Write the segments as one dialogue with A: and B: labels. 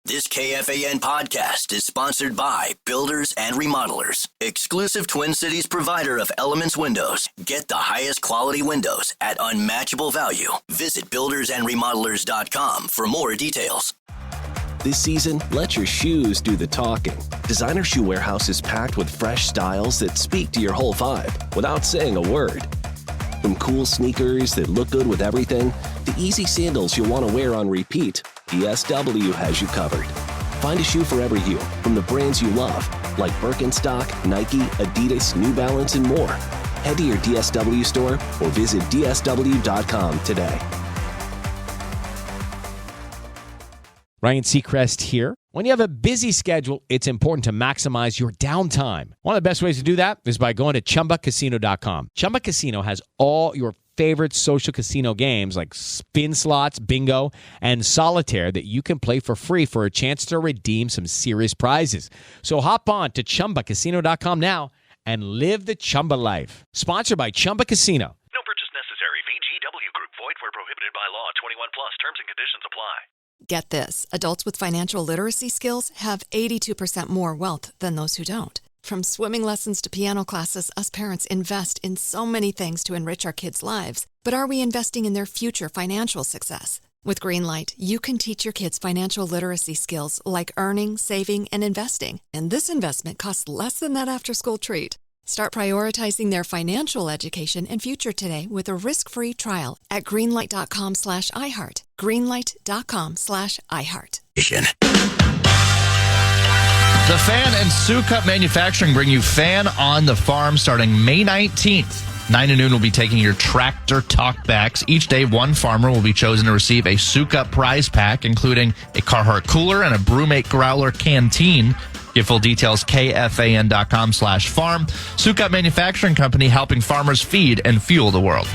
A: This KFAN podcast is sponsored by Builders and Remodelers, exclusive Twin Cities provider of Elements Windows. Get the highest quality windows at unmatchable value. Visit buildersandremodelers.com for more details.
B: This season, let your shoes do the talking. Designer Shoe Warehouse is packed with fresh styles that speak to your whole vibe without saying a word. From cool sneakers that look good with everything, to easy sandals you'll want to wear on repeat, DSW has you covered. Find a shoe for every you from the brands you love, like Birkenstock, Nike, Adidas, New Balance, and more. Head to your DSW store or visit DSW.com today.
C: Ryan Seacrest here. When you have a busy schedule, it's important to maximize your downtime. One of the best ways to do that is by going to ChumbaCasino.com. Chumba Casino has all your favorite social casino games like spin slots, bingo, and solitaire that you can play for free for a chance to redeem some serious prizes. So hop on to ChumbaCasino.com now and live the Chumba life. Sponsored by Chumba Casino.
D: No purchase necessary. VGW Group. Void where prohibited by law. 21 plus. Terms and conditions apply.
E: Get this. Adults with financial literacy skills have 82% more wealth than those who don't. From swimming lessons to piano classes, us parents invest in so many things to enrich our kids' lives. But are we investing in their future financial success? With Greenlight, you can teach your kids financial literacy skills like earning, saving, and investing. And this investment costs less than that after-school treat. Start prioritizing their financial education and future today with a risk-free trial at greenlight.com/iHeart. Greenlight.com/iHeart.
F: The Fan and Sukup Manufacturing bring you Fan on the Farm starting May 19th. 9 to noon will be taking your tractor talkbacks. Each day, one farmer will be chosen to receive a Sukup prize pack, including a Carhartt cooler and a Brewmate Growler canteen. Get full details, KFAN.com/farm. Sukup Manufacturing Company, helping farmers feed and fuel the world.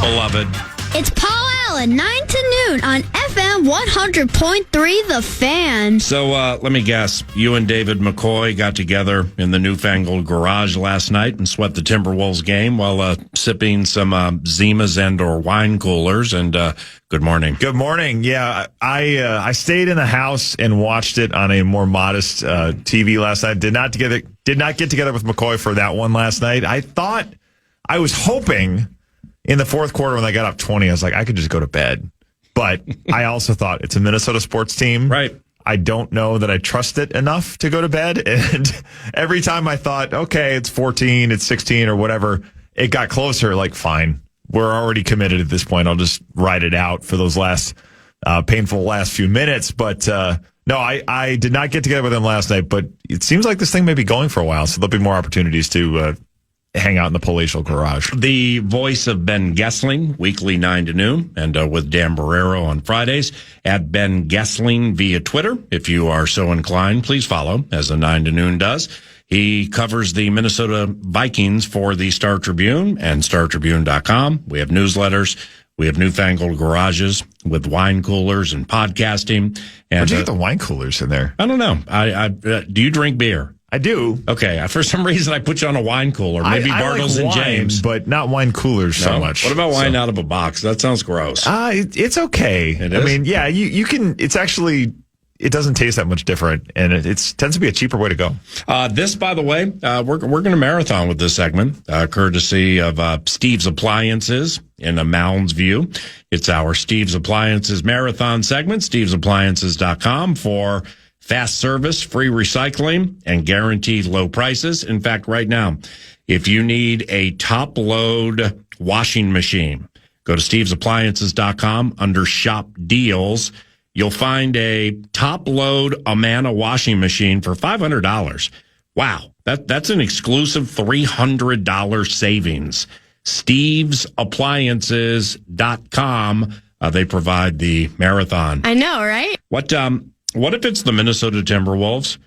G: Beloved.
H: It's Paul Allen, 9 to noon on FM 100.3 The Fan.
G: So let me guess. You and David McCoy got together in the newfangled garage last night and sweat the Timberwolves game while sipping some Zimas and or wine coolers. And good morning.
I: Good morning. Yeah, I stayed in the house and watched it on a more modest TV last night. Did not get together with McCoy for that one last night. I was hoping in the fourth quarter when they got up 20, I was like, I could just go to bed. But I also thought it's a Minnesota sports team.
G: Right.
I: I don't know that I trust it enough to go to bed. And every time I thought, okay, it's 14, it's 16 or whatever, it got closer. Like, fine, we're already committed at this point. I'll just ride it out for those painful last few minutes. But no, I did not get together with them last night. But it seems like this thing may be going for a while. So there'll be more opportunities to hang out in the palatial garage.
G: The voice of Ben Goessling, weekly 9 to noon, and with Dan Barrero on Fridays, at Ben Goessling via Twitter. If you are so inclined, please follow, as the 9 to noon does. He covers the Minnesota Vikings for the Star Tribune and StarTribune.com. We have newsletters. We have newfangled garages with wine coolers and podcasting. And
I: Where'd you get the wine coolers in there?
G: I don't know. Do you drink beer?
I: I do.
G: Okay. For some reason, I put you on a wine cooler. Maybe Bartles
I: like
G: and
I: wine,
G: James.
I: but not wine coolers so much.
G: What about wine out of a box? That sounds gross.
I: It's okay.
G: It is?
I: I mean, yeah, you can. It's actually, it doesn't taste that much different, and it tends to be a cheaper way to go.
G: This, by the way, we're going to marathon with this segment, courtesy of Steve's Appliances in a Mounds View. It's our Steve's Appliances marathon segment. Steve'sAppliances.com for fast service, free recycling, and guaranteed low prices. In fact, right now, if you need a top load washing machine, go to stevesappliances.com under shop deals. You'll find a top load Amana washing machine for $500. Wow. That's an exclusive $300 savings. stevesappliances.com. They provide the marathon.
H: I know, right?
G: What if it's the Minnesota Timberwolves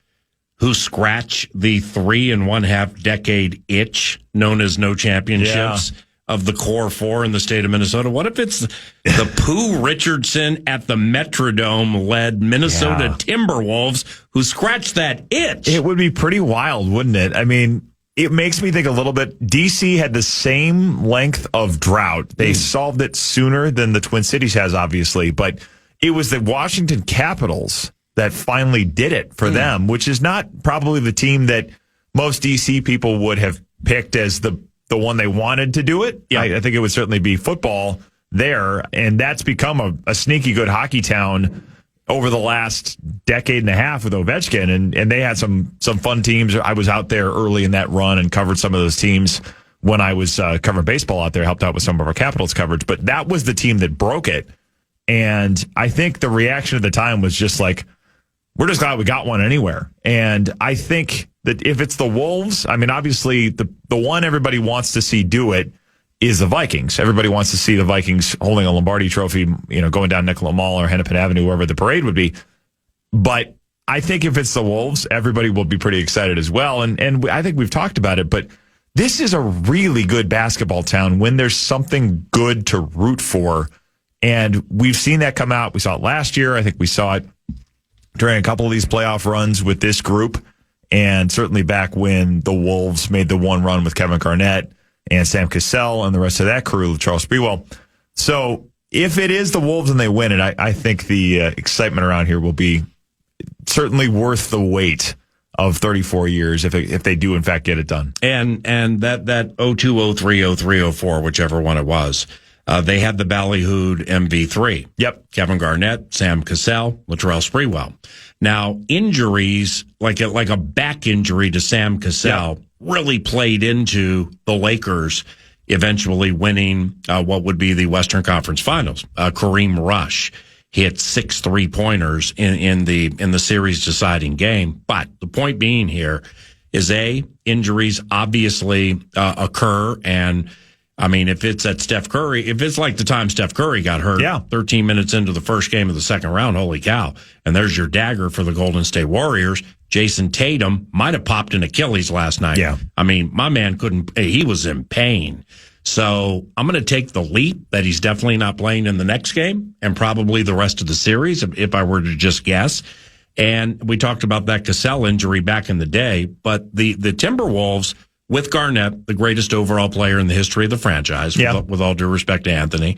G: who scratch the 3 1/2 decade itch known as no championships of the core four in the state of Minnesota? What if it's the Pooh Richardson at the Metrodome-led Minnesota Timberwolves who scratched that itch?
I: It would be pretty wild, wouldn't it? I mean, it makes me think a little bit. DC had the same length of drought. They solved it sooner than the Twin Cities has, obviously, but it was the Washington Capitals that finally did it for them, which is not probably the team that most DC people would have picked as the one they wanted to do it. Yeah. I think it would certainly be football there, and that's become a sneaky good hockey town over the last decade and a half with Ovechkin, and they had some fun teams. I was out there early in that run and covered some of those teams when I was covering baseball out there, helped out with some of our Capitals coverage, but that was the team that broke it. And I think the reaction at the time was just like, we're just glad we got one anywhere. And I think that if it's the Wolves, I mean, obviously the one everybody wants to see do it is the Vikings. Everybody wants to see the Vikings holding a Lombardi trophy, going down Nicolet Mall or Hennepin Avenue, wherever the parade would be. But I think if it's the Wolves, everybody will be pretty excited as well. And I think we've talked about it, but this is a really good basketball town when there's something good to root for. And we've seen that come out. We saw it last year. I think we saw it during a couple of these playoff runs with this group. And certainly back when the Wolves made the one run with Kevin Garnett and Sam Cassell and the rest of that crew, Charles Sprewell. So if it is the Wolves and they win it, I think the excitement around here will be certainly worth the wait of 34 years if they do in fact get it done.
G: And that 02, 03, 03, 04, whichever one it was, they had the ballyhooed MV3.
I: Yep.
G: Kevin Garnett, Sam Cassell, Latrell Sprewell. Now, injuries, like a back injury to Sam Cassell, really played into the Lakers eventually winning what would be the Western Conference Finals. Kareem Rush hit 6 3-pointers in the series deciding game. But the point being here is injuries obviously occur, and I mean, if it's at Steph Curry, if it's like the time Steph Curry got hurt 13 minutes into the first game of the second round, holy cow. And there's your dagger for the Golden State Warriors. Jason Tatum might have popped an Achilles last night. Yeah. I mean, my man he was in pain. So I'm going to take the leap that he's definitely not playing in the next game and probably the rest of the series, if I were to just guess. And we talked about that Cassell injury back in the day, but the Timberwolves, with Garnett, the greatest overall player in the history of the franchise, with all due respect to Anthony,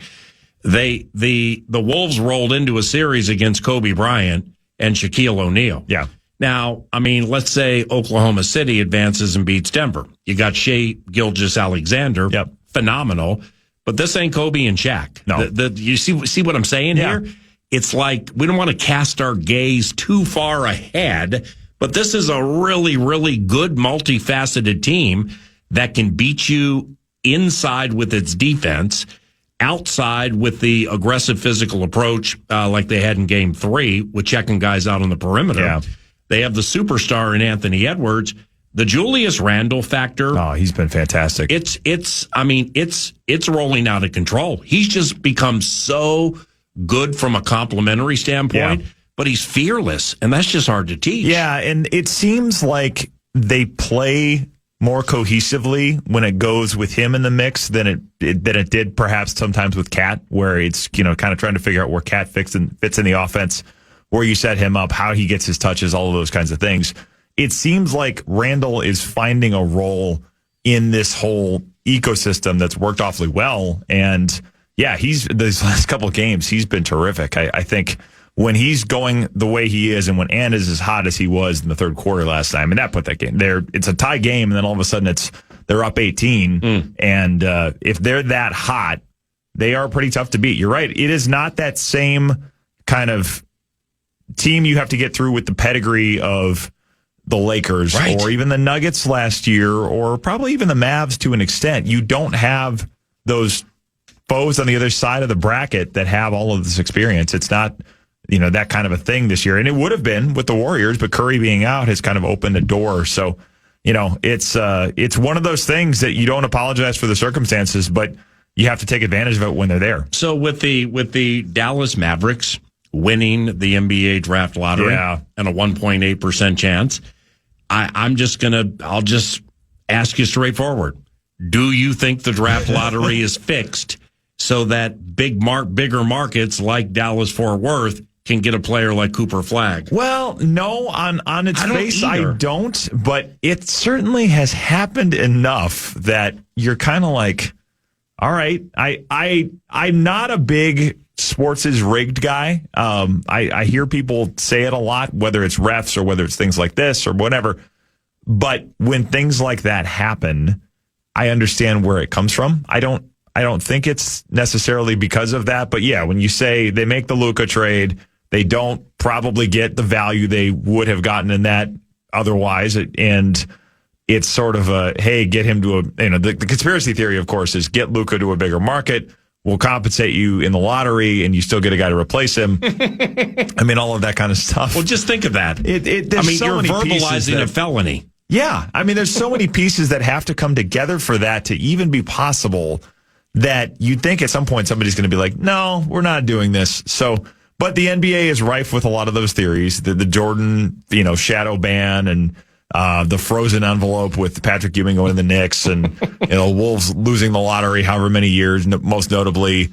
G: the Wolves rolled into a series against Kobe Bryant and Shaquille O'Neal.
I: Yeah.
G: Now, I mean, let's say Oklahoma City advances and beats Denver. You got Shai Gilgeous-Alexander, phenomenal, but this ain't Kobe and Shaq.
I: No.
G: You see what I'm saying here? It's like we don't want to cast our gaze too far ahead. But this is a really, really good, multifaceted team that can beat you inside with its defense, outside with the aggressive physical approach like they had in Game 3 with checking guys out on the perimeter.
I: Yeah.
G: They have the superstar in Anthony Edwards. The Julius Randle factor.
I: Oh, he's been fantastic.
G: It's rolling out of control. He's just become so good from a complimentary standpoint. Yeah. But he's fearless, and that's just hard to teach.
I: Yeah, and it seems like they play more cohesively when it goes with him in the mix than it did perhaps sometimes with Cat, where it's kind of trying to figure out where Cat fits in the offense, where you set him up, how he gets his touches, all of those kinds of things. It seems like Randall is finding a role in this whole ecosystem that's worked awfully well, and these last couple of games he's been terrific. I think. When he's going the way he is and when Ant is as hot as he was in the third quarter last time, and that put that game there, it's a tie game, and then all of a sudden they're up 18. And if they're that hot, they are pretty tough to beat. You're right. It is not that same kind of team you have to get through with the pedigree of the Lakers or even the Nuggets last year, or probably even the Mavs to an extent. You don't have those foes on the other side of the bracket that have all of this experience. It's not that kind of a thing this year. And it would have been with the Warriors, but Curry being out has kind of opened the door. So, it's one of those things that you don't apologize for the circumstances, but you have to take advantage of it when they're there.
G: So with the Dallas Mavericks winning the NBA draft lottery and a 1.8% chance, I'll just ask you straightforward. do you think the draft lottery is fixed so that bigger markets like Dallas-Fort Worth can get a player like Cooper Flagg?
I: Well, no, on its face, I don't. But it certainly has happened enough that you're kind of like, all right, I'm not a big sports is rigged guy. I hear people say it a lot, whether it's refs or whether it's things like this or whatever. But when things like that happen, I understand where it comes from. I don't think it's necessarily because of that. But yeah, when you say they make the Luka trade, they don't probably get the value they would have gotten in that otherwise. And it's sort of a, hey, get him to the conspiracy theory, of course, is get Luka to a bigger market. We'll compensate you in the lottery and you still get a guy to replace him. I mean, all of that kind of stuff.
G: Well, just think of that. You're verbalizing a felony.
I: Yeah. I mean, there's so many pieces that have to come together for that to even be possible that you'd think at some point somebody's going to be like, no, we're not doing this. So, but the NBA is rife with a lot of those theories. The Jordan, shadow ban and the frozen envelope with Patrick Ewing going to the Knicks and Wolves losing the lottery however many years, most notably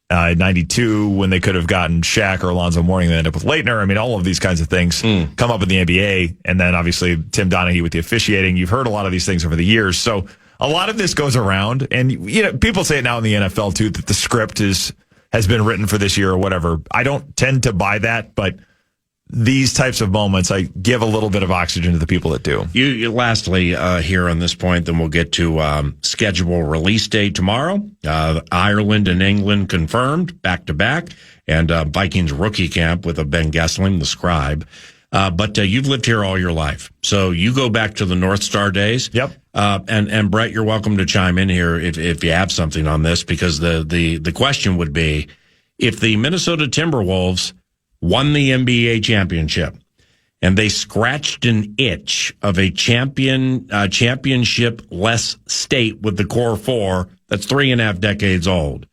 I: 92 when they could have gotten Shaq or Alonzo Mourning. They end up with Leitner. I mean, all of these kinds of things come up in the NBA. And then obviously Tim Donaghy with the officiating. You've heard a lot of these things over the years. So a lot of this goes around. And people say it now in the NFL too, that the script has been written for this year or whatever. I don't tend to buy that, but these types of moments, I give a little bit of oxygen to the people that do.
G: You lastly, here on this point, then we'll get to schedule release date tomorrow. Ireland and England confirmed back-to-back, and Vikings rookie camp with a Ben Goessling, the scribe. But you've lived here all your life, so you go back to the North Star days.
I: Yep.
G: And Brett, you're welcome to chime in here if you have something on this, because the question would be, if the Minnesota Timberwolves won the NBA championship and they scratched an itch of a championship-less state with the core four that's 3.5 decades old,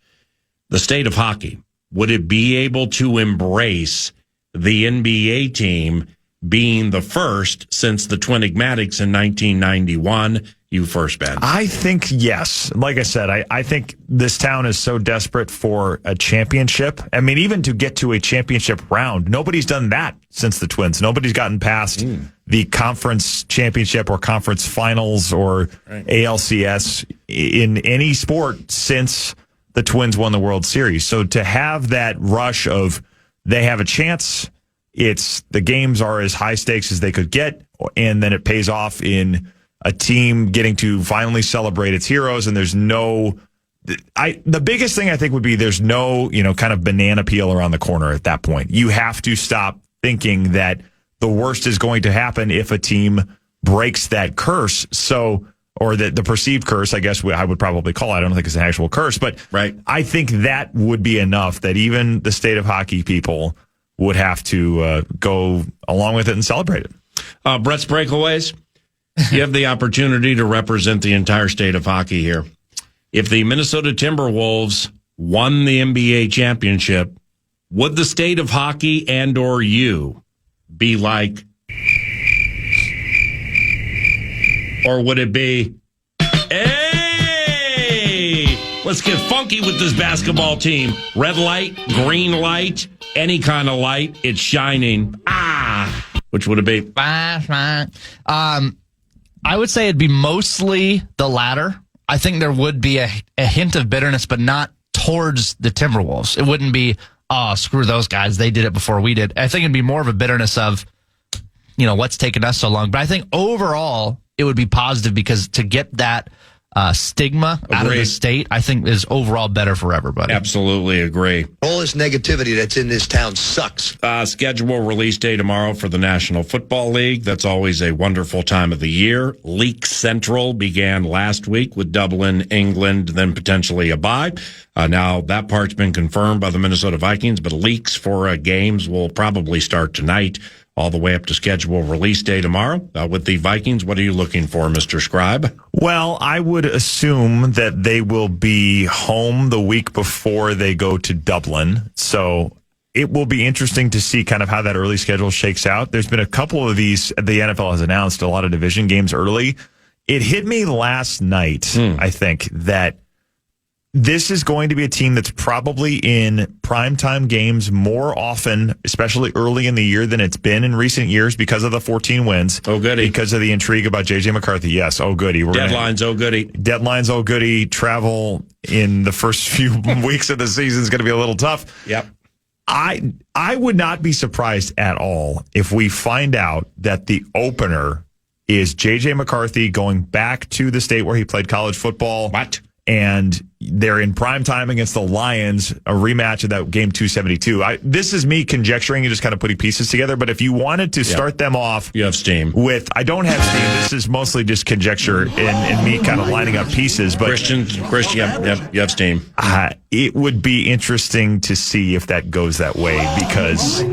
G: the state of hockey, would it be able to embrace the NBA team being the first since the Twin Igmatics in 1991? You first, Ben.
I: I think yes. Like I said, I think this town is so desperate for a championship. I mean, even to get to a championship round, nobody's done that since the Twins. Nobody's gotten past the conference championship or conference finals or ALCS in any sport since the Twins won the World Series. So to have that rush of they have a chance, the games are as high stakes as they could get, and then it pays off in a team getting to finally celebrate its heroes, and there's no. The biggest thing I think would be there's no kind of banana peel around the corner at that point. You have to stop thinking that the worst is going to happen if a team breaks that curse. So, or the perceived curse, I guess I would probably call it. I don't think it's an actual curse, but I think that would be enough that even the state of hockey people would have to go along with it and celebrate it.
G: Brett's Breakaways. You have the opportunity to represent the entire state of hockey here. If the Minnesota Timberwolves won the NBA championship, would the state of hockey and or you be like, or would it be, hey, let's get funky with this basketball team. Red light, green light, any kind of light, it's shining. Which would it be?
F: I would say it'd be mostly the latter. I think there would be a hint of bitterness, but not towards the Timberwolves. It wouldn't be, oh, screw those guys. They did it before we did. I think it'd be more of a bitterness of, what's taken us so long. But I think overall it would be positive because to get that stigma out of the state, I think is overall better for everybody.
G: Absolutely agree.
J: All this negativity that's in this town sucks.
G: Schedule release day tomorrow for the National Football League. That's always a wonderful time of the year. League Central began last week with Dublin, England, then potentially a bye. Now that part's been confirmed by the Minnesota Vikings, but leaks for games will probably start tonight, all the way up to schedule release day tomorrow. With the Vikings, what are you looking for, Mr. Scribe?
I: Well, I would assume that they will be home the week before they go to Dublin. So it will be interesting to see kind of how that early schedule shakes out. There's been a couple of these, the NFL has announced a lot of division games early. It hit me last night, I think, that this is going to be a team that's probably in primetime games more often, especially early in the year, than it's been in recent years because of the 14 wins.
G: Oh, goody.
I: Because of the intrigue about J.J. McCarthy. Yes, oh, goody.
G: Deadlines, oh, goody.
I: Deadlines, oh, goody. Travel in the first few weeks of the season is going to be a little tough.
G: Yep.
I: I would not be surprised at all if we find out that the opener is J.J. McCarthy going back to the state where he played college football.
G: What?
I: And they're in prime time against the Lions, a rematch of that game 272. This is me conjecturing and just kind of putting pieces together. But if you wanted to start them off,
G: you have steam.
I: With I don't have steam. This is mostly just conjecture and me kind of lining up pieces. But
G: Christian, you have steam.
I: It would be interesting to see if that goes that way because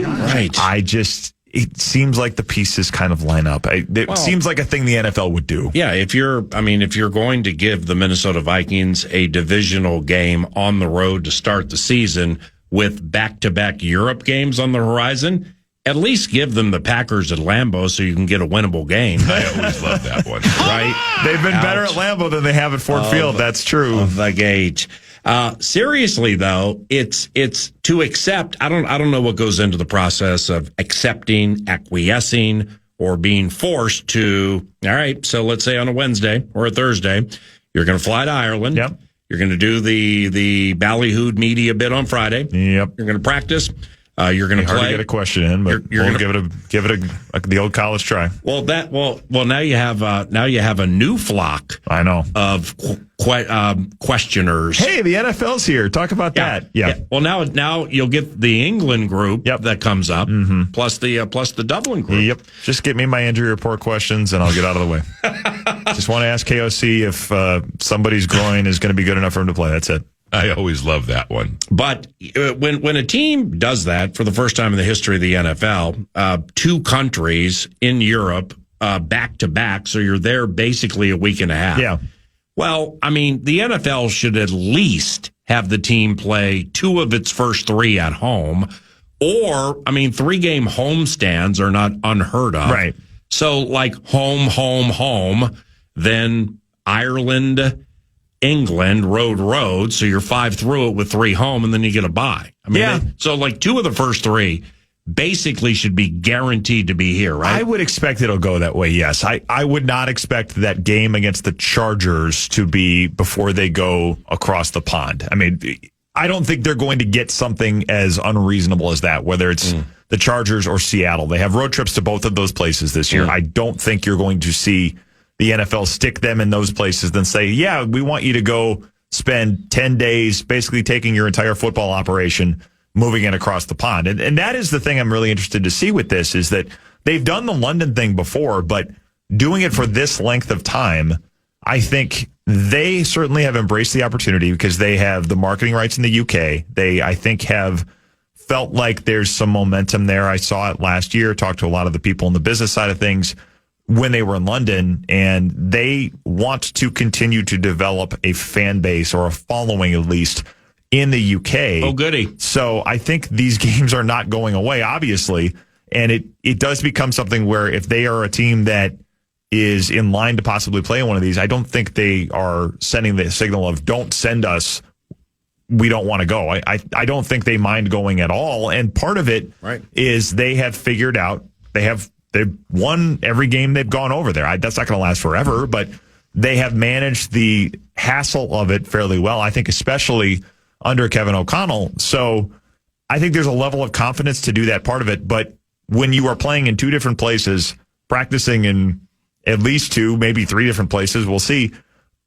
I: it seems like the pieces kind of line up. It seems like a thing the NFL would do.
G: Yeah, if you're going to give the Minnesota Vikings a divisional game on the road to start the season with back-to-back Europe games on the horizon, at least give them the Packers at Lambeau so you can get a winnable game.
K: I always love that one.
G: Right?
I: They've been better at Lambeau than they have at Ford Field. That's true.
G: Of the gauge. Seriously though, it's to accept. I don't know what goes into the process of accepting, acquiescing, or being forced to. All right, so let's say on a Wednesday or a Thursday, you're going to fly to Ireland.
I: Yep.
G: You're going to do the ballyhooed media bit on Friday.
I: Yep.
G: You're going to practice. You're going to play.
I: Hard to get a question in, but we'll give it the old college try.
G: Well, now you have a new flock.
I: I know of
G: questioners.
I: Hey, the NFL's here. Talk about that. Yeah.
G: Well, now you'll get the England group that comes up, plus the Dublin group.
I: Yep. Just get me my injury report questions, and I'll get out of the way. Just want to ask KOC if somebody's groin is going to be good enough for him to play. That's it.
K: I always love that one.
G: But when a team does that for the first time in the history of the NFL, two countries in Europe back to back, so you're there basically a week and a half.
I: Yeah.
G: Well, I mean, the NFL should at least have the team play two of its first three at home, or 3-game homestands are not unheard of.
I: Right.
G: So like home, then Ireland, England, road, so you're 5 through it with 3 home, and then you get a bye. So like 2 of the first 3 basically should be guaranteed to be here, right?
I: I would expect it'll go that way, yes. I would not expect that game against the Chargers to be before they go across the pond. I mean, I don't think they're going to get something as unreasonable as that, whether it's the Chargers or Seattle. They have road trips to both of those places this year. I don't think you're going to see the NFL stick them in those places, then say, yeah, we want you to go spend 10 days basically taking your entire football operation, moving it across the pond. And that is the thing I'm really interested to see with this, is that they've done the London thing before, but doing it for this length of time, I think they certainly have embraced the opportunity because they have the marketing rights in the UK. They, I think, have felt like there's some momentum there. I saw it last year, talked to a lot of the people in the business side of things when they were in London, and they want to continue to develop a fan base, or a following at least, in the UK.
G: Oh, goody.
I: So I think these games are not going away, obviously, and it does become something where if they are a team that is in line to possibly play in one of these, I don't think they are sending the signal of don't send us, we don't want to go. I don't think they mind going at all, and part of it is they have figured out, they've won every game they've gone over there. That's not going to last forever, but they have managed the hassle of it fairly well, I think, especially under Kevin O'Connell. So I think there's a level of confidence to do that part of it. But when you are playing in 2 different places, practicing in at least 2, maybe 3 different places, we'll see,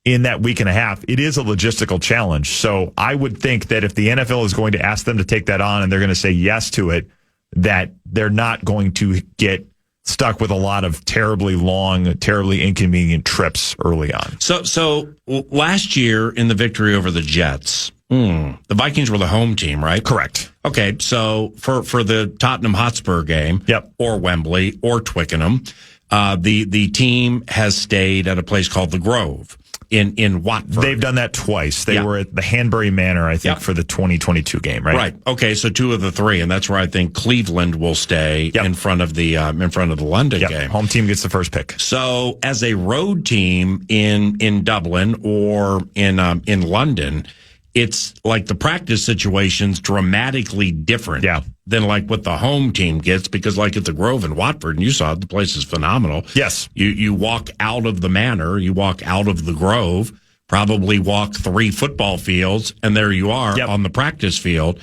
I: in that week and a half, it is a logistical challenge. So I would think that if the NFL is going to ask them to take that on and they're going to say yes to it, that they're not going to get stuck with a lot of terribly long, terribly inconvenient trips early on.
G: So last year in the victory over the Jets, the Vikings were the home team, right?
I: Correct.
G: Okay, so for the Tottenham Hotspur game, or Wembley, or Twickenham, the team has stayed at a place called the Grove in Watford.
I: They've done that twice. They were at the Hanbury Manor, I think, for the 2022 game, right?
G: Right. Okay, so 2 of the 3, and that's where I think Cleveland will stay in front of the London game.
I: Home team gets the first pick.
G: So as a road team in Dublin or in London, it's like the practice situation's dramatically different than like what the home team gets, because like at the Grove in Watford, and you saw it, the place is phenomenal.
I: Yes.
G: You walk out of the Manor, you walk out of the Grove, probably walk 3 football fields, and there you are on the practice field.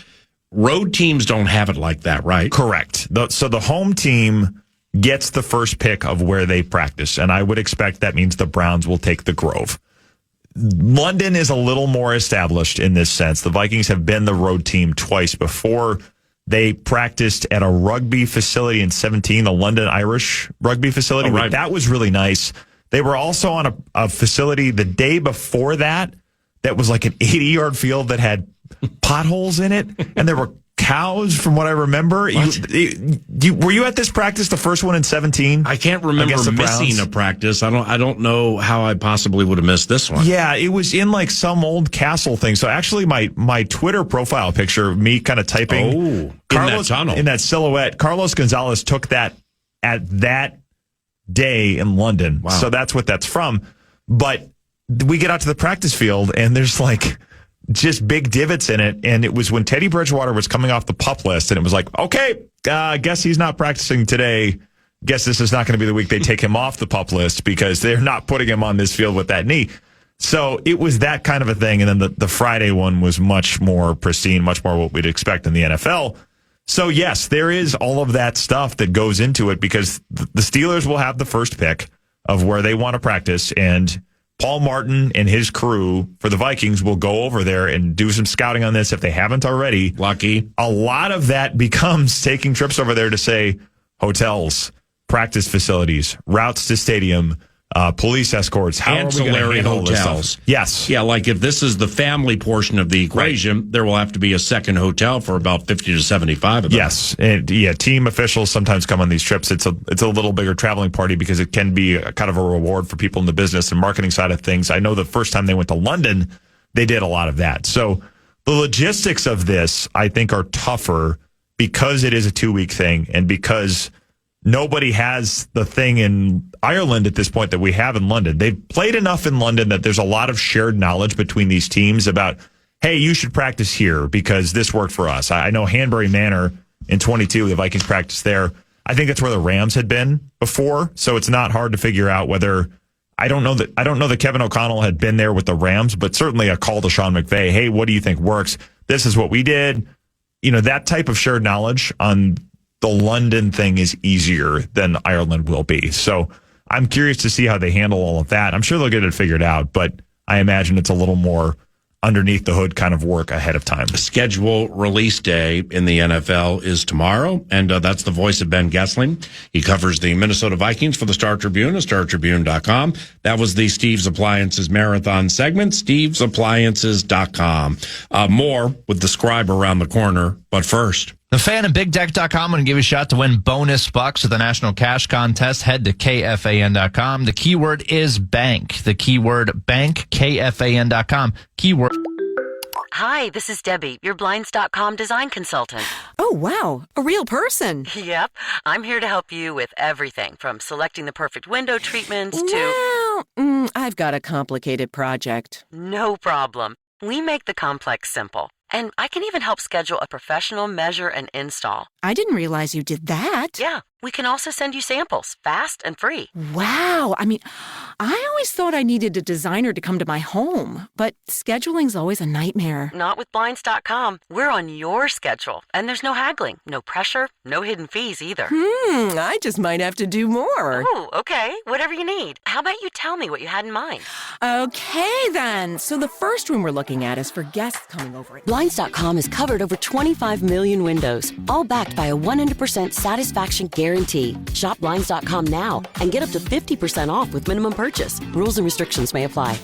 G: Road teams don't have it like that, right?
I: Correct. So the home team gets the first pick of where they practice, and I would expect that means the Browns will take the Grove. London is a little more established in this sense. The Vikings have been the road team twice before. They practiced at a rugby facility in 2017, the London Irish rugby facility.
G: Right.
I: That was really nice. They were also on a facility the day before that was like an 80-yard field that had potholes in it, and there were cows, from what I remember. Were you at this practice, the first one in 2017?
G: I can't remember missing a practice. I don't know how I possibly would have missed this one.
I: Yeah, it was in like some old castle thing. So actually my Twitter profile picture, me kind of typing
G: Carlos, in that tunnel.
I: In that silhouette, Carlos Gonzalez took that at that day in London. Wow. So that's what that's from. But we get out to the practice field, and there's like just big divots in it. And it was when Teddy Bridgewater was coming off the PUP list, and it was like, okay, guess he's not practicing today. Guess this is not going to be the week they take him off the PUP list, because they're not putting him on this field with that knee. So it was that kind of a thing. And then the Friday one was much more pristine, much more what we'd expect in the NFL. So yes, there is all of that stuff that goes into it, because the Steelers will have the first pick of where they want to practice, and Paul Martin and his crew for the Vikings will go over there and do some scouting on this if they haven't already.
G: Lucky.
I: A lot of that becomes taking trips over there to say hotels, practice facilities, routes to stadium, police escorts. How
G: ancillary
I: are we going to handle
G: hotels?
I: this stuff? Yes.
G: Yeah, like if this is the family portion of the equation, there will have to be a second hotel for about 50 to 75 of them.
I: Yes. And team officials sometimes come on these trips. It's a little bigger traveling party, because it can be a kind of a reward for people in the business and marketing side of things. I know the first time they went to London, they did a lot of that. So the logistics of this, I think, are tougher because it is a 2-week thing, and because nobody has the thing in Ireland at this point that we have in London. They've played enough in London that there's a lot of shared knowledge between these teams about, hey, you should practice here because this worked for us. I know Hanbury Manor in 22, the Vikings practiced there. I think that's where the Rams had been before, so it's not hard to figure out whether I don't know that Kevin O'Connell had been there with the Rams, but certainly a call to Sean McVay. Hey, what do you think works? This is what we did. That type of shared knowledge on the London thing is easier than Ireland will be. So I'm curious to see how they handle all of that. I'm sure they'll get it figured out, but I imagine it's a little more underneath the hood kind of work ahead of time.
G: The schedule release day in the NFL is tomorrow, and that's the voice of Ben Goessling. He covers the Minnesota Vikings for the Star Tribune at StarTribune.com. That was the Steve's Appliances Marathon segment, Steve'sAppliances.com. More with the Scribe around the corner, but first,
F: The Fan and BigDeck.com going to give you a shot to win bonus bucks at the National Cash Contest. Head to KFAN.com. The keyword is bank. The keyword bank, KFAN.com. Keyword.
L: Hi, this is Debbie, your Blinds.com design consultant.
M: Oh, wow. A real person.
L: Yep. I'm here to help you with everything from selecting the perfect window treatments to...
M: Well, I've got a complicated project.
L: No problem. We make the complex simple. And I can even help schedule a professional measure and install.
M: I didn't realize you did that.
L: Yeah. We can also send you samples, fast and free.
M: Wow. I mean, I always thought I needed a designer to come to my home, but scheduling's always a nightmare.
L: Not with Blinds.com. We're on your schedule, and there's no haggling, no pressure, no hidden fees either.
M: I just might have to do more.
L: Oh, okay. Whatever you need. How about you tell me what you had in mind?
M: Okay, then. So the first room we're looking at is for guests coming over.
N: Blinds.com has covered over 25 million windows, all backed by a 100% satisfaction guarantee. Shop Blinds.com now and get up to 50% off with minimum purchase. Rules and restrictions may apply.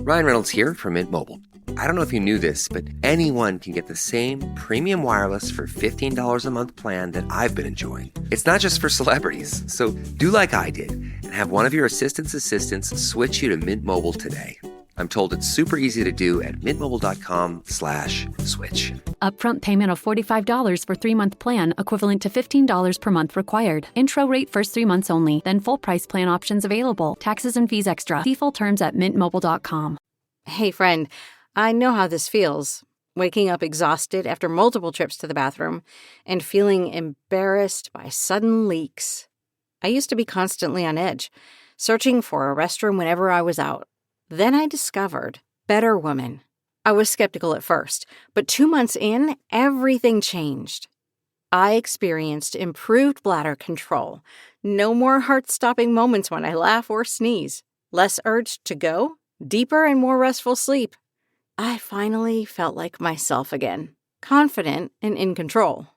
O: Ryan Reynolds here from Mint Mobile. I don't know if you knew this, but anyone can get the same premium wireless for $15 a month plan that I've been enjoying. It's not just for celebrities. So do like I did and Have one of your assistant's assistants switch you to Mint Mobile today. I'm told it's super easy to do at mintmobile.com/switch.
P: Upfront payment of $45 for 3-month plan, equivalent to $15 per month required. Intro rate first 3 months only, then full price plan options available. Taxes and fees extra. See full terms at mintmobile.com.
Q: Hey, friend, I know how this feels. Waking up exhausted after multiple trips to the bathroom and feeling embarrassed by sudden leaks. I used to be constantly on edge, searching for a restroom whenever I was out. Then I discovered Better Woman. I was skeptical at first, but 2 months in, everything changed. I experienced improved bladder control, no more heart-stopping moments when I laugh or sneeze, less urge to go, deeper and more restful sleep. I finally felt like myself again, confident and in control.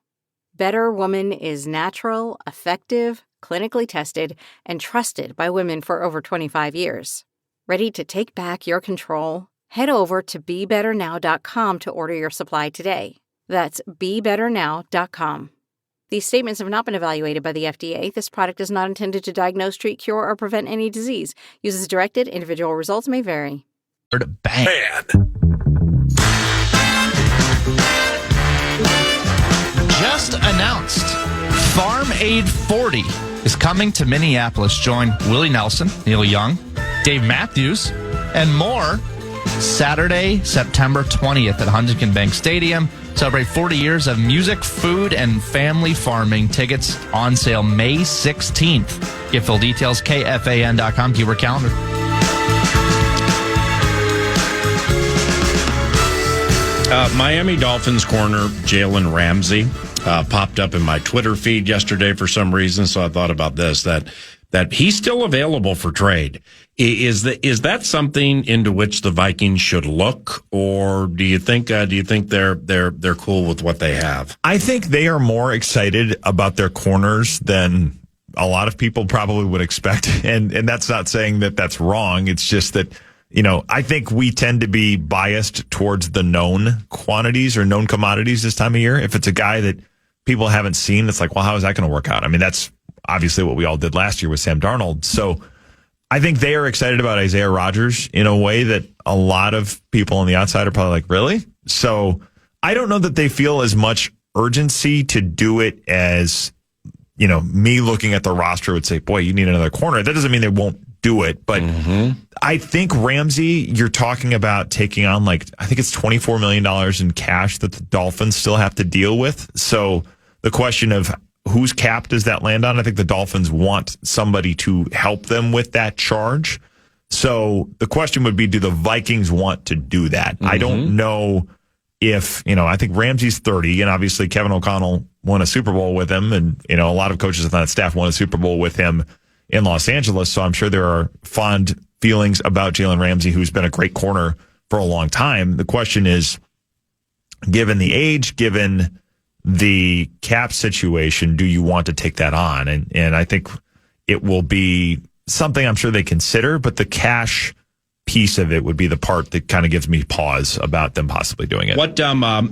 Q: Better Woman is natural, effective, clinically tested, and trusted by women for over 25 years. Ready to take back your control? Head over to BeBetterNow.com to order your supply today. That's BeBetterNow.com. These statements have not been evaluated by the FDA. This product is not intended to diagnose, treat, cure, or prevent any disease. Use as directed. Individual results may vary.
F: Bang. Just announced, Farm Aid 40 is coming to Minneapolis. Join Willie Nelson, Neil Young, Dave Matthews, and more Saturday, September 20th at Huntington Bank Stadium. Celebrate 40 years of music, food, and family farming. Tickets on sale May 16th. Get full details, KFAN.com, keyword calendar.
G: Miami Dolphins corner Jalen Ramsey popped up in my Twitter feed yesterday for some reason, so I thought about this, that he's still available for trade. Is that something into which the Vikings should look, or do you think they're cool with what they have?
I: I think they are more excited about their corners than a lot of people probably would expect, and that's not saying that that's wrong. It's just that, I think we tend to be biased towards the known quantities or known commodities this time of year. If it's a guy that people haven't seen, it's like, well, how is that going to work out? I mean, that's obviously what we all did last year with Sam Darnold. So I think they are excited about Isaiah Rodgers in a way that a lot of people on the outside are probably like, really? So I don't know that they feel as much urgency to do it as, me looking at the roster would say, boy, you need another corner. That doesn't mean they won't do it. But I think Ramsey, you're talking about taking on I think it's $24 million in cash that the Dolphins still have to deal with. So the question of whose cap does that land on? I think the Dolphins want somebody to help them with that charge. So the question would be, do the Vikings want to do that? I don't know if, I think Ramsey's 30, and obviously Kevin O'Connell won a Super Bowl with him, and, a lot of coaches on that staff won a Super Bowl with him in Los Angeles. So I'm sure there are fond feelings about Jalen Ramsey, who's been a great corner for a long time. The question is, given the age, given the cap situation, do you want to take that on? And I think it will be something I'm sure they consider, but the cash piece of it would be the part that kind of gives me pause about them possibly doing it.
G: What,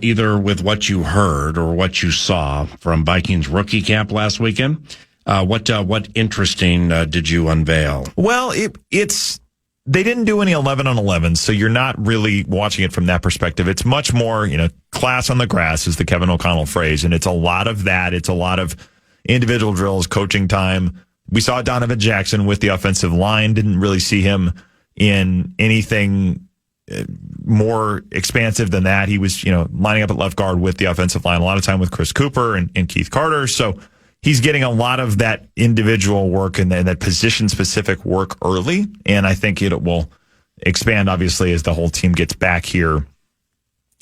G: either with what you heard or what you saw from Vikings rookie camp last weekend, what interesting did you unveil?
I: Well, it's they didn't do any 11 on 11, so you're not really watching it from that perspective. It's much more, class on the grass is the Kevin O'Connell phrase, and it's a lot of that. It's a lot of individual drills, coaching time. We saw Donovan Jackson with the offensive line. Didn't really see him in anything more expansive than that. He was, lining up at left guard with the offensive line, a lot of time with Chris Cooper and Keith Carter. So he's getting a lot of that individual work and that position-specific work early, and I think it will expand, obviously, as the whole team gets back here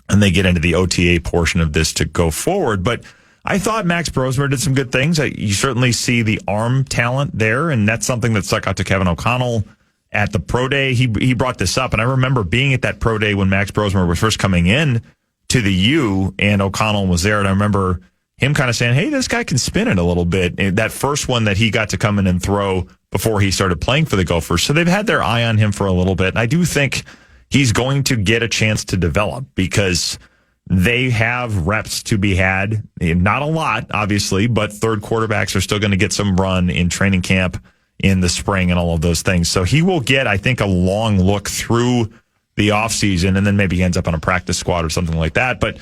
I: and they get into the OTA portion of this to go forward. But I thought Max Brosmer did some good things. You certainly see the arm talent there, and that's something that stuck out to Kevin O'Connell at the pro day. He brought this up, and I remember being at that pro day when Max Brosmer was first coming in to the U, and O'Connell was there, and I remember him kind of saying, hey, this guy can spin it a little bit. That first one that he got to come in and throw before he started playing for the Gophers. So they've had their eye on him for a little bit. And I do think he's going to get a chance to develop because they have reps to be had. Not a lot, obviously, but third quarterbacks are still going to get some run in training camp in the spring and all of those things. So he will get, I think, a long look through the offseason, and then maybe he ends up on a practice squad or something like that. But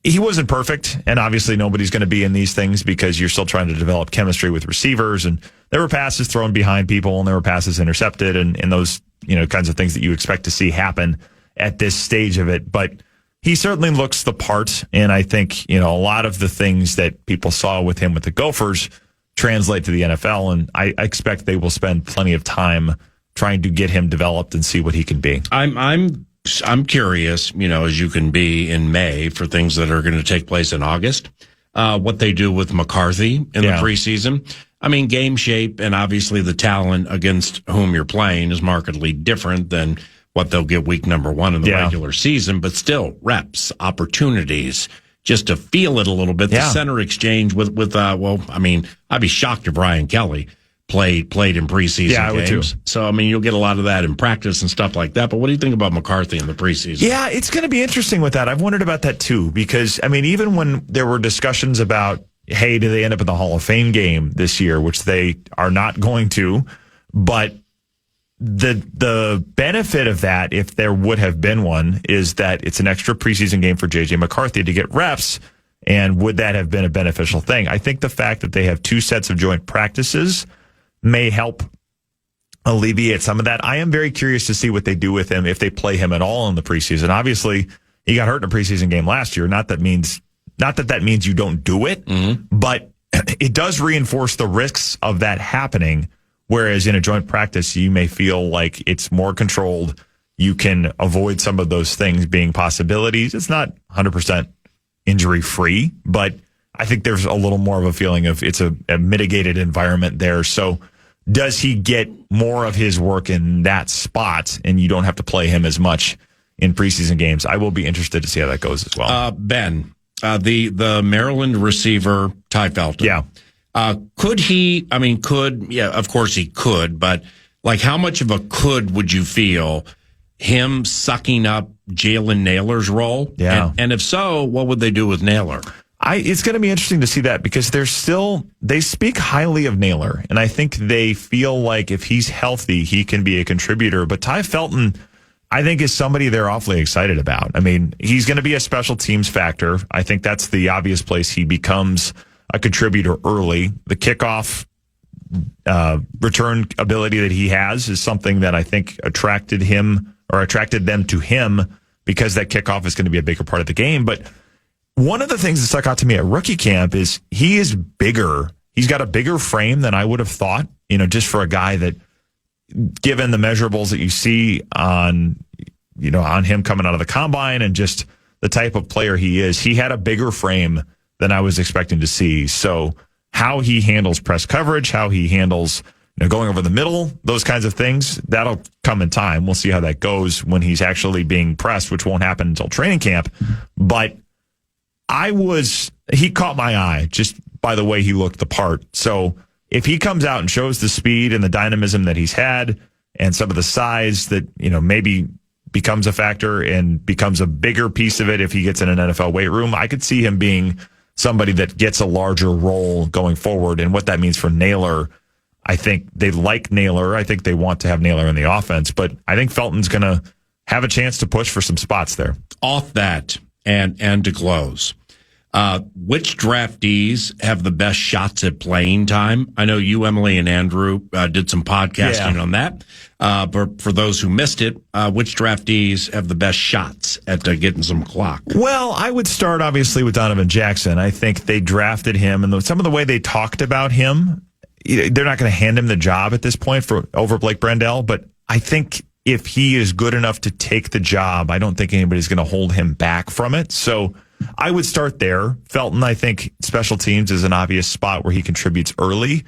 I: he wasn't perfect, and obviously nobody's going to be in these things because you're still trying to develop chemistry with receivers, and there were passes thrown behind people, and there were passes intercepted, and those kinds of things that you expect to see happen at this stage of it. But he certainly looks the part, and I think a lot of the things that people saw with him with the Gophers translate to the NFL, and I expect they will spend plenty of time trying to get him developed and see what he can be.
G: I'm curious, as you can be in May for things that are going to take place in August, what they do with McCarthy in the preseason. I mean, game shape and obviously the talent against whom you're playing is markedly different than what they'll get week number 1 in the regular season, but still reps, opportunities, just to feel it a little bit. The center exchange with I'd be shocked if Brian Kelly played in preseason games.
I: Would too.
G: So, you'll get a lot of that in practice and stuff like that. But what do you think about McCarthy in the preseason?
I: Yeah, it's going to be interesting with that. I've wondered about that too, because, even when there were discussions about, hey, do they end up in the Hall of Fame game this year, which they are not going to, but the benefit of that, if there would have been one, is that it's an extra preseason game for J.J. McCarthy to get reps. And would that have been a beneficial thing? I think the fact that they have 2 sets of joint practices may help alleviate some of that. I am very curious to see what they do with him if they play him at all in the preseason. Obviously, he got hurt in a preseason game last year. Not that means you don't do it, but it does reinforce the risks of that happening. Whereas in a joint practice, you may feel like it's more controlled. You can avoid some of those things being possibilities. It's not 100% injury free, but I think there's a little more of a feeling of it's a mitigated environment there. So does he get more of his work in that spot and you don't have to play him as much in preseason games? I will be interested to see how that goes as well.
G: Ben, the Maryland receiver, Ty Felton.
I: Yeah.
G: Could he, of course he could, but how much of a could would you feel him sucking up Jalen Naylor's role?
I: Yeah.
G: And if so, what would they do with Naylor?
I: It's going to be interesting to see that because they speak highly of Naylor, and I think they feel like if he's healthy, he can be a contributor. But Ty Felton, I think, is somebody they're awfully excited about. He's going to be a special teams factor. I think that's the obvious place he becomes a contributor early. The kickoff return ability that he has is something that I think attracted them to him because that kickoff is going to be a bigger part of the game. But one of the things that stuck out to me at rookie camp is he is bigger. He's got a bigger frame than I would have thought, just for a guy that, given the measurables that you see on him coming out of the combine and just the type of player he is, he had a bigger frame than I was expecting to see. So how he handles press coverage, how he handles going over the middle, those kinds of things, that'll come in time. We'll see how that goes when he's actually being pressed, which won't happen until training camp. But he caught my eye just by the way he looked the part. So if he comes out and shows the speed and the dynamism that he's had and some of the size that, maybe becomes a factor and becomes a bigger piece of it if he gets in an NFL weight room, I could see him being somebody that gets a larger role going forward. And what that means for Naylor, I think they like Naylor. I think they want to have Naylor in the offense, but I think Felton's going to have a chance to push for some spots there.
G: Off that and to close, which draftees have the best shots at playing time? I know you, Emily, and Andrew did some podcasting on that. But for those who missed it, which draftees have the best shots at getting some clock?
I: Well, I would start, obviously, with Donovan Jackson. I think they drafted him, and some of the way they talked about him, they're not going to hand him the job at this point over Blake Brandel, but I think if he is good enough to take the job, I don't think anybody's going to hold him back from it. So I would start there. Felton, I think special teams is an obvious spot where he contributes early.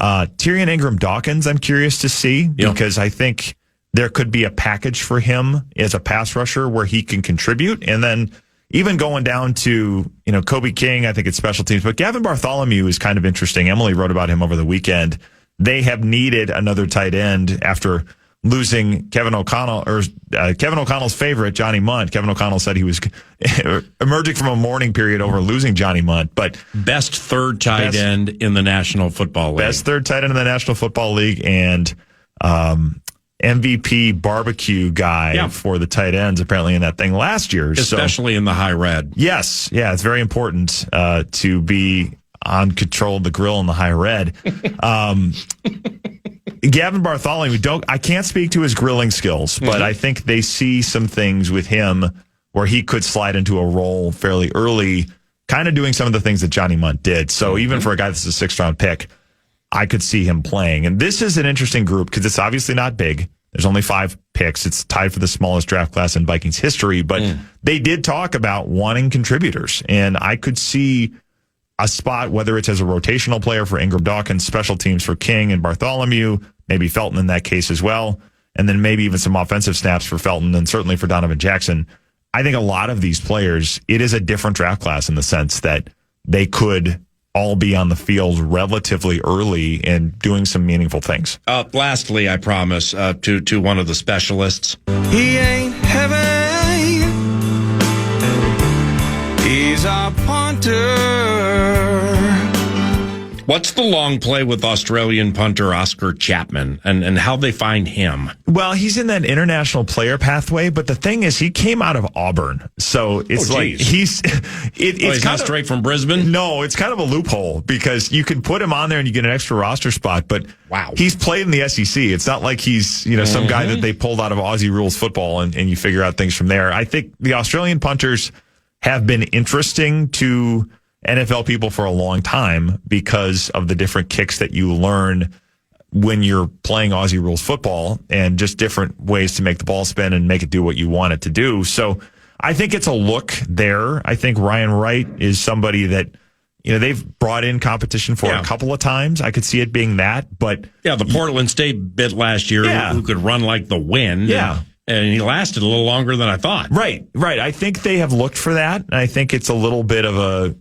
I: Tyrion Ingram-Dawkins, I'm curious to see because I think there could be a package for him as a pass rusher where he can contribute. And then even going down to, Kobe King, I think it's special teams. But Gavin Bartholomew is kind of interesting. Emily wrote about him over the weekend. They have needed another tight end after losing Kevin O'Connell's favorite, Johnny Munt. Kevin O'Connell said he was emerging from a mourning period over losing Johnny Munt. But
G: best third tight end in the National Football League.
I: Best third tight end in the National Football League, and MVP barbecue guy for the tight ends apparently in that thing last year.
G: Especially in the high red.
I: Yes. Yeah, it's very important to be on control of the grill in the high red. Gavin Bartholomew, I can't speak to his grilling skills, but I think they see some things with him where he could slide into a role fairly early, kind of doing some of the things that Johnny Munt did. So even for a guy that's a 6th-round pick, I could see him playing. And this is an interesting group because it's obviously not big. There's only 5 picks. It's tied for the smallest draft class in Vikings history, but they did talk about wanting contributors. And I could see a spot, whether it's as a rotational player for Ingram Dawkins, special teams for King and Bartholomew, maybe Felton in that case as well, and then maybe even some offensive snaps for Felton and certainly for Donovan Jackson. I think a lot of these players, it is a different draft class in the sense that they could all be on the field relatively early and doing some meaningful things.
G: Lastly, I promise, to one of the specialists.
R: He ain't heavy. He's a punter.
G: What's the long play with Australian punter Oscar Chapman and how they find him?
I: Well, he's in that international player pathway, but the thing is he came out of Auburn. So it's he's
G: not straight from Brisbane?
I: No, it's kind of a loophole because you can put him on there and you get an extra roster spot, but he's played in the SEC. It's not like he's, some guy that they pulled out of Aussie rules football and you figure out things from there. I think the Australian punters have been interesting to NFL people for a long time because of the different kicks that you learn when you're playing Aussie rules football and just different ways to make the ball spin and make it do what you want it to do. So I think it's a look there. I think Ryan Wright is somebody that, they've brought in competition for a couple of times. I could see it being that, but
G: the Portland State bit last year who could run like the wind.
I: Yeah.
G: And he lasted a little longer than I thought.
I: Right. I think they have looked for that. And I think it's a little bit of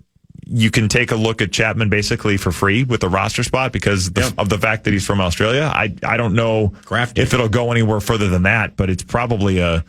I: you can take a look at Chapman basically for free with the roster spot because of the fact that he's from Australia. I don't know if it'll go anywhere further than that, but it's probably a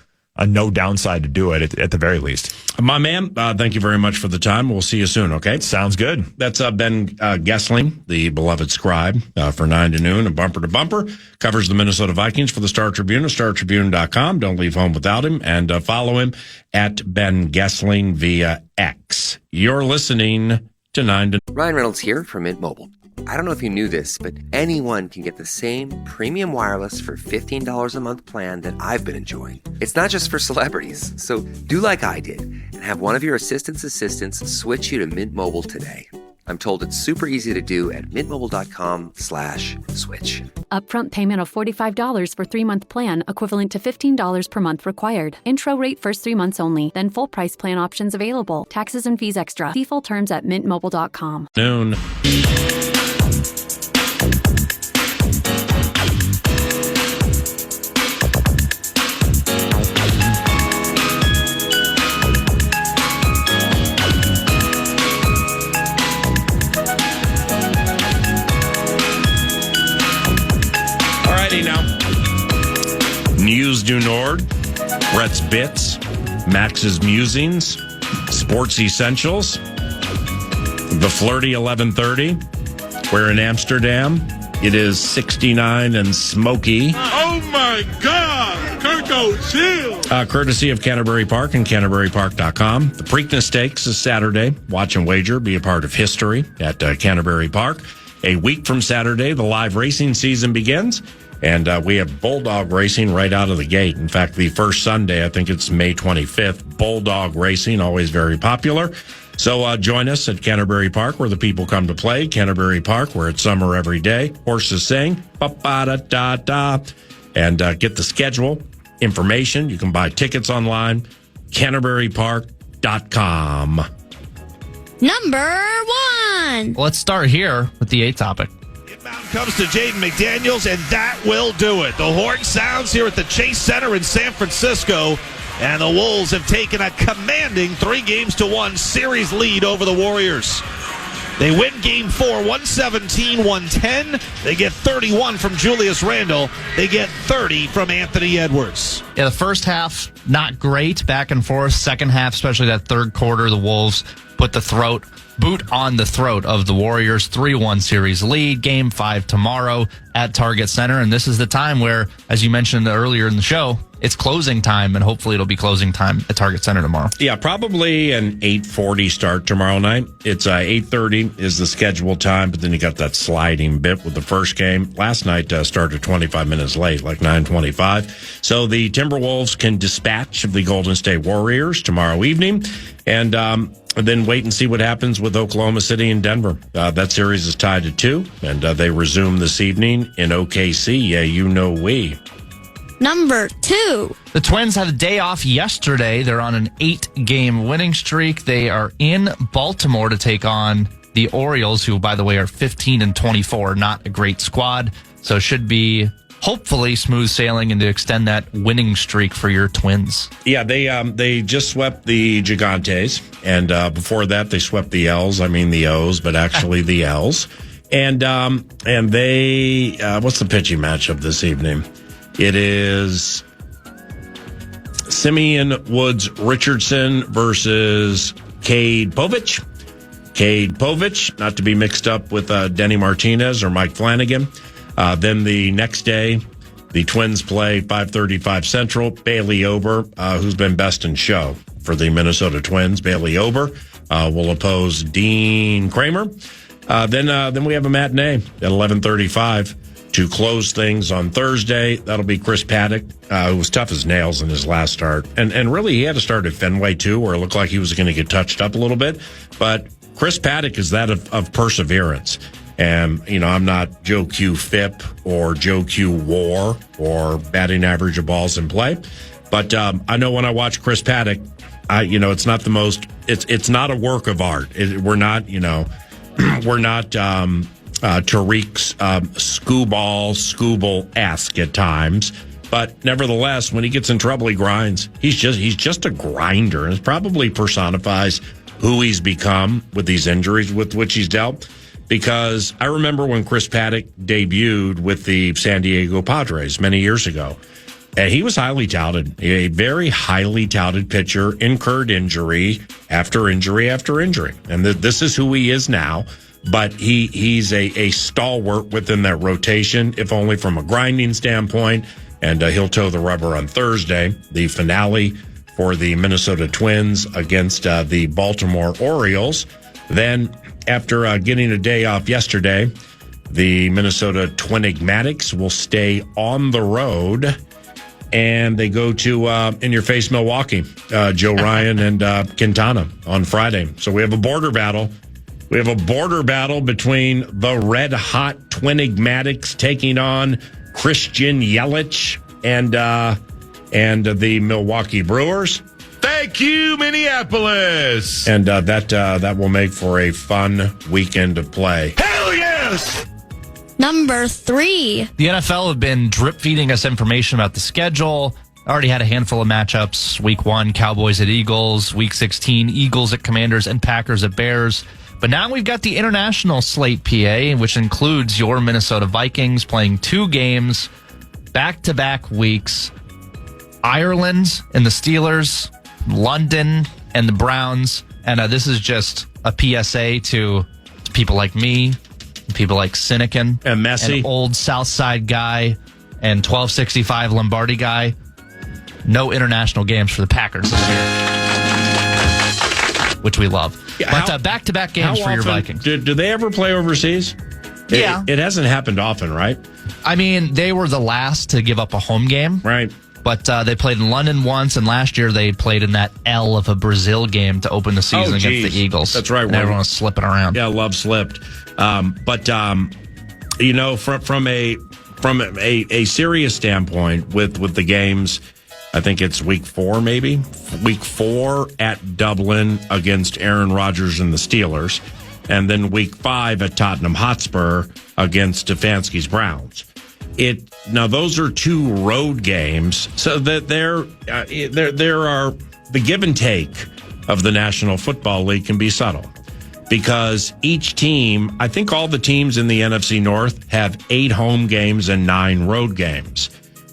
I: no downside to do it at the very least.
G: My man, thank you very much for the time. We'll see you soon, okay?
I: Sounds good.
G: That's Ben Goessling, the beloved scribe, for 9 to noon and Bumper to Bumper. Covers the Minnesota Vikings for the Star Tribune at StarTribune.com. Don't leave home without him. And follow him at Ben Goessling via X. You're listening to 9 to
O: Ryan Reynolds here from Mint Mobile. I don't know if you knew this, but anyone can get the same premium wireless for $15 a month plan that I've been enjoying. It's not just for celebrities. So do like I did and have one of your assistants switch you to Mint Mobile today. I'm told it's super easy to do at mintmobile.com/switch.
P: Upfront payment of $45 for 3-month plan, equivalent to $15 per month required. Intro rate first 3 months only, then full price plan options available. Taxes and fees extra. See full terms at mintmobile.com.
G: Noon. Now, News du Nord, Brett's Bits, Max's Musings, Sports Essentials, the Flirty 1130. We're in Amsterdam. It is 69 and smoky.
R: Oh my God! Kirko, chill!
G: Courtesy of Canterbury Park and CanterburyPark.com. The Preakness Stakes is Saturday. Watch and wager. Be a part of history at Canterbury Park. A week from Saturday, the live racing season begins. And we have Bulldog Racing right out of the gate. In fact, the first Sunday, I think it's May 25th, Bulldog Racing, always very popular. So join us at Canterbury Park, where the people come to play. Canterbury Park, where it's summer every day. Horses sing, ba-ba-da-da-da. And get the schedule, information. You can buy tickets online, CanterburyPark.com.
H: Number 1.
F: Let's start here with the 8th topic.
R: Comes to Jaden McDaniels, and that will do it. The horn sounds here at the Chase Center in San Francisco, and the Wolves have taken a commanding 3-1 series lead over the Warriors. They win Game 4, 117-110. They get 31 from Julius Randle. They get 30 from Anthony Edwards.
F: Yeah, the first half, not great, back and forth. Second half, especially that third quarter, the Wolves put the boot on the throat of the Warriors. 3-1 series lead. Game 5 tomorrow at Target Center. And this is the time where, as you mentioned earlier in the show, it's closing time, and hopefully it'll be closing time at Target Center tomorrow.
G: Yeah, probably an 8:40 start tomorrow night. It's 8:30 is the scheduled time, but then you got that sliding bit with the first game. Last night started 25 minutes late, like 9:25. So the Timberwolves can dispatch the Golden State Warriors tomorrow evening, and then wait and see what happens with Oklahoma City and Denver. That series is tied to 2, and they resume this evening in OKC. Yeah, you know we.
H: Number 2.
F: The Twins had a day off yesterday. They're on an 8-game winning streak. They are in Baltimore to take on the Orioles, who, by the way, are 15-24. Not a great squad. So it should be hopefully smooth sailing and to extend that winning streak for your Twins.
G: Yeah, they just swept the Gigantes, and before that they swept the L's. I mean the O's, but actually the L's. And they what's the pitching matchup this evening? It is Simeon Woods Richardson versus Cade Povich. Cade Povich, not to be mixed up with Denny Martinez or Mike Flanagan. Then the next day, the Twins play 5:35 Central. Bailey Ober, who's been best in show for the Minnesota Twins. Bailey Ober will oppose Dean Kramer. Then we have a matinee at 11:35 to close things on Thursday. That'll be Chris Paddock, who was tough as nails in his last start. And really, he had to start at Fenway, too, where it looked like he was going to get touched up a little bit. But Chris Paddock is that of perseverance. And, I'm not Joe Q FIP or Joe Q WAR or batting average of balls in play. But I know when I watch Chris Paddock, it's not the most, it's not a work of art. We're not Tariq's Scooble-esque at times. But nevertheless, when he gets in trouble, he grinds. He's just a grinder, and it probably personifies who he's become with these injuries with which he's dealt. Because I remember when Chris Paddock debuted with the San Diego Padres many years ago. And he was highly touted, a very highly touted pitcher, incurred injury after injury after injury. And this is who he is now. But he's a stalwart within that rotation, if only from a grinding standpoint. And he'll toe the rubber on Thursday, the finale for the Minnesota Twins against the Baltimore Orioles. Then, after getting a day off yesterday, the Minnesota Twinigmatics will stay on the road, and they go to in-your-face Milwaukee, Joe Ryan and Quintana on Friday. So we have a border battle. We have a border battle between the red-hot Twinigmatics taking on Christian Yelich and the Milwaukee Brewers.
K: Thank you, Minneapolis.
G: And that will make for a fun weekend of play.
R: Hell yes!
H: Number 3.
F: The NFL have been drip-feeding us information about the schedule. Already had a handful of matchups. Week 1, Cowboys at Eagles. Week 16, Eagles at Commanders and Packers at Bears. But now we've got the international slate, PA, which includes your Minnesota Vikings playing 2 games, back-to-back weeks. Ireland and the Steelers, London and the Browns. And this is just a PSA to people like me, people like Sinekin,
G: and Messi,
F: an old Southside guy, and 1265 Lombardi guy. No international games for the Packers this year, which we love.
G: Yeah,
F: but back-to-back games for your Vikings.
G: Do they ever play overseas?
F: Yeah.
G: It hasn't happened often, right?
F: I mean, they were the last to give up a home game.
G: Right.
F: But they played in London once, and last year they played in that L of a Brazil game to open the season against the Eagles.
G: That's right.
F: And everyone was slipping around.
G: Yeah, love slipped. But from a serious standpoint with the games, I think it's week 4, maybe. Week 4 at Dublin against Aaron Rodgers and the Steelers. And then week 5 at Tottenham Hotspur against Stefanski's Browns. Now those are 2 road games, so that there are the give and take of the National Football League can be subtle. because each team, I think all the teams in the NFC North have 8 home games and 9 road games.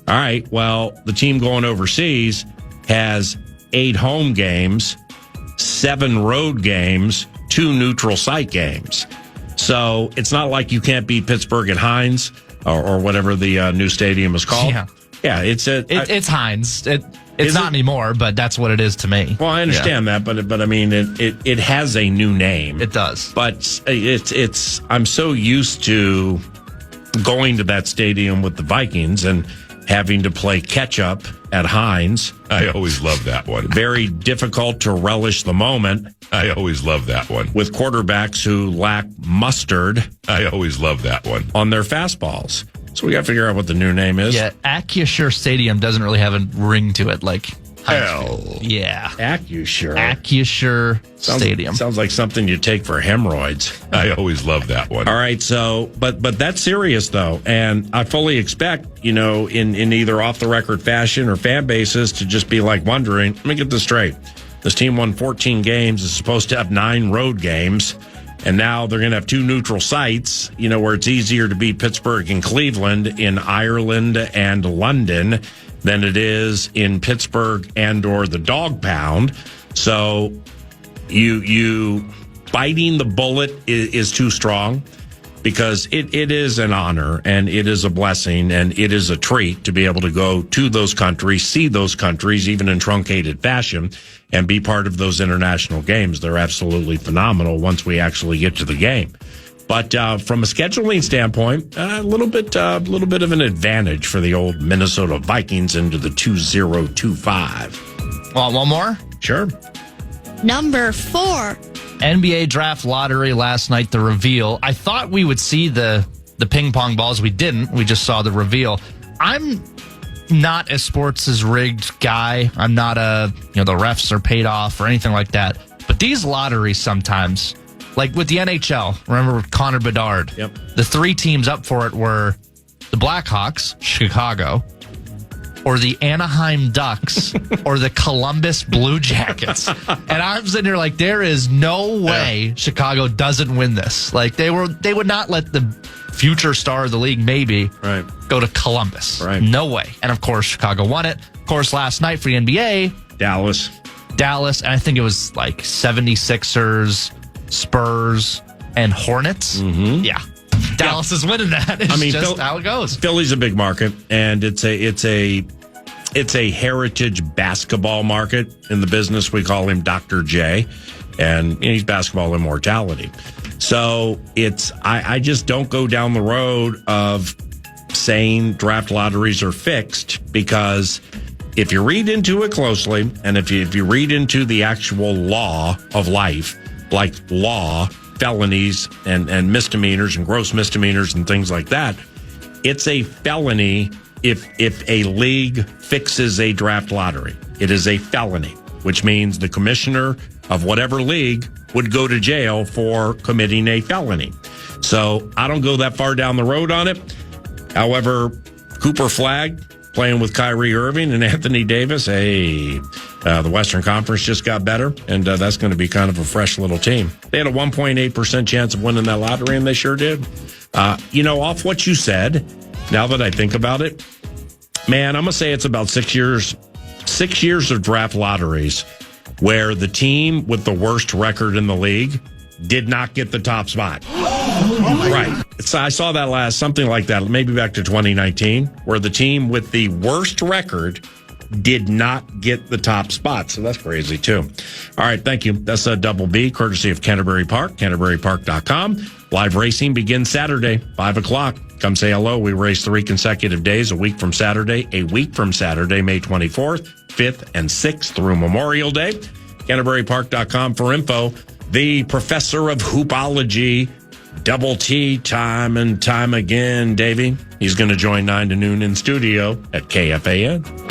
G: All right, well, the team going overseas has 8 home games, 7 road games, 2 neutral site games. So it's not like you can't beat Pittsburgh at Heinz or whatever the new stadium is called. Yeah, it's
F: Heinz. It's not anymore, but that's what it is to me.
G: Well, I understand that, but I mean, it has a new name.
F: It does.
G: But it's I'm so used to going to that stadium with the Vikings and having to play catch up at Heinz.
K: I always love that one.
G: Very difficult to relish the moment.
K: I always love that one.
G: With quarterbacks who lack mustard.
K: I always love that one.
G: On their fastballs. So we got to figure out what the new name is.
F: Yeah, Acusure Stadium doesn't really have a ring to it like
G: Hell.
F: Yeah.
G: Acusure
F: Stadium.
G: Sounds like something you take for hemorrhoids.
K: I always love that one.
G: All right, so, but that's serious, though. And I fully expect, in either off-the-record fashion or fan bases to just be like wondering, let me get this straight. This team won 14 games, is supposed to have 9 road games, and now they're going to have 2 neutral sites, where it's easier to beat Pittsburgh and Cleveland in Ireland and London than it is in Pittsburgh and or the dog pound. So you biting the bullet is too strong, because it is an honor and it is a blessing and it is a treat to be able to go to those countries, see those countries, even in truncated fashion, and be part of those international games. They're absolutely phenomenal once we actually get to the game. But from a scheduling standpoint, a little bit of an advantage for the old Minnesota Vikings into the 2025.
F: Well, one more?
G: Sure.
H: Number 4.
F: NBA draft lottery last night, the reveal. I thought we would see the ping pong balls. We didn't. We just saw the reveal. I'm not a sports is rigged guy. I'm not the refs are paid off or anything like that. But these lotteries sometimes, like with the NHL, remember with Connor Bedard?
G: Yep.
F: The 3 teams up for it were the Blackhawks, Chicago, or the Anaheim Ducks, or the Columbus Blue Jackets. And I'm sitting here like, there is no way Chicago doesn't win this. Like, they would not let the future star of the league maybe go to Columbus.
G: Right.
F: No way. And of course, Chicago won it. Of course, last night for the NBA,
G: Dallas,
F: and I think it was like 76ers, Spurs, and Hornets.
G: Mm-hmm.
F: Yeah. Dallas is winning that. It's just how it goes.
G: Philly's a big market, and it's a heritage basketball market. In the business, we call him Dr. J, and he's basketball immortality. So I just don't go down the road of saying draft lotteries are fixed, because if you read into it closely, and if you read into the actual law of life, like law, felonies and misdemeanors and gross misdemeanors and things like that, it's a felony if a league fixes a draft lottery. It is a felony, which means the commissioner of whatever league would go to jail for committing a felony. So I don't go that far down the road on it. However, Cooper Flagg playing with Kyrie Irving and Anthony Davis, the Western Conference just got better, and that's going to be kind of a fresh little team. They had a 1.8% chance of winning that lottery, and they sure did. Off what you said, now that I think about it, man, I'm going to say it's about 6 years of draft lotteries where the team with the worst record in the league did not get the top spot. Right. So I saw that something like that, maybe back to 2019, where the team with the worst record did not get the top spot. So that's crazy, too. All right, thank you. That's a Double B, courtesy of Canterbury Park, CanterburyPark.com. Live racing begins Saturday, 5 o'clock. Come say hello. We race 3 consecutive days, a week from Saturday, May 24th, 5th, and 6th through Memorial Day. CanterburyPark.com for info. The professor of hoopology, Double T, time and time again, Davey. He's going to join 9 to noon in studio at KFAN.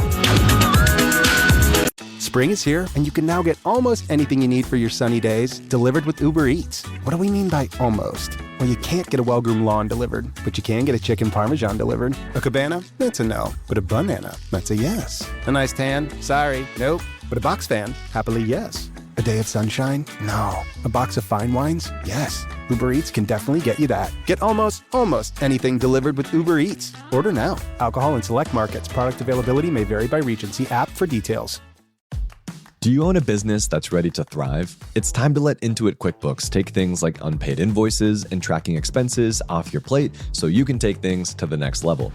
S: Spring is here, and you can now get almost anything you need for your sunny days delivered with Uber Eats. What do we mean by almost? Well, you can't get a well-groomed lawn delivered, but you can get a chicken parmesan delivered. A cabana? That's a no. But a banana? That's a yes. A nice tan? Sorry, nope. But a box fan? Happily, yes. A day of sunshine? No. A box of fine wines? Yes. Uber Eats can definitely get you that. Get almost anything delivered with Uber Eats. Order now. Alcohol in select markets. Product availability may vary by region. See app for details.
T: Do you own a business that's ready to thrive? It's time to let Intuit QuickBooks take things like unpaid invoices and tracking expenses off your plate so you can take things to the next level.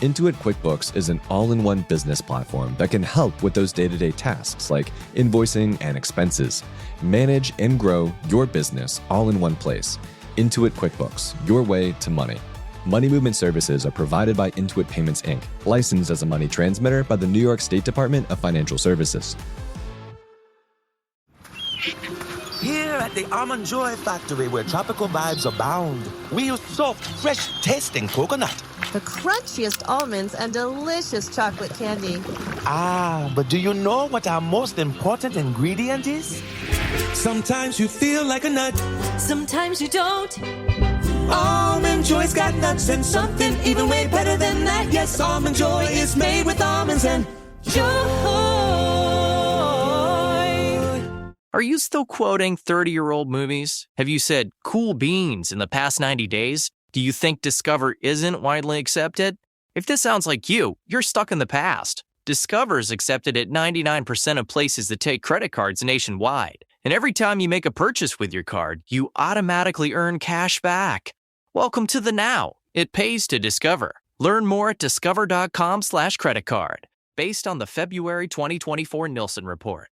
T: Intuit QuickBooks is an all-in-one business platform that can help with those day-to-day tasks like invoicing and expenses. Manage and grow your business all in one place. Intuit QuickBooks, your way to money. Money movement services are provided by Intuit Payments, Inc., licensed as a money transmitter by the New York State Department of Financial Services.
U: Here at the Almond Joy Factory, where tropical vibes abound, we use soft, fresh-tasting coconut.
V: The crunchiest almonds and delicious chocolate candy.
U: Ah, but do you know what our most important ingredient is? Sometimes you feel like a nut.
W: Sometimes you don't.
U: Almond Joy's got nuts and something even way better than that. Yes, Almond Joy is made with almonds and joy.
X: Are you still quoting 30-year-old movies? Have you said cool beans in the past 90 days? Do you think Discover isn't widely accepted? If this sounds like you, you're stuck in the past. Discover is accepted at 99% of places that take credit cards nationwide. And every time you make a purchase with your card, you automatically earn cash back. Welcome to the now. It pays to Discover. Learn more at discover.com/creditcard. Based on the February 2024 Nielsen report.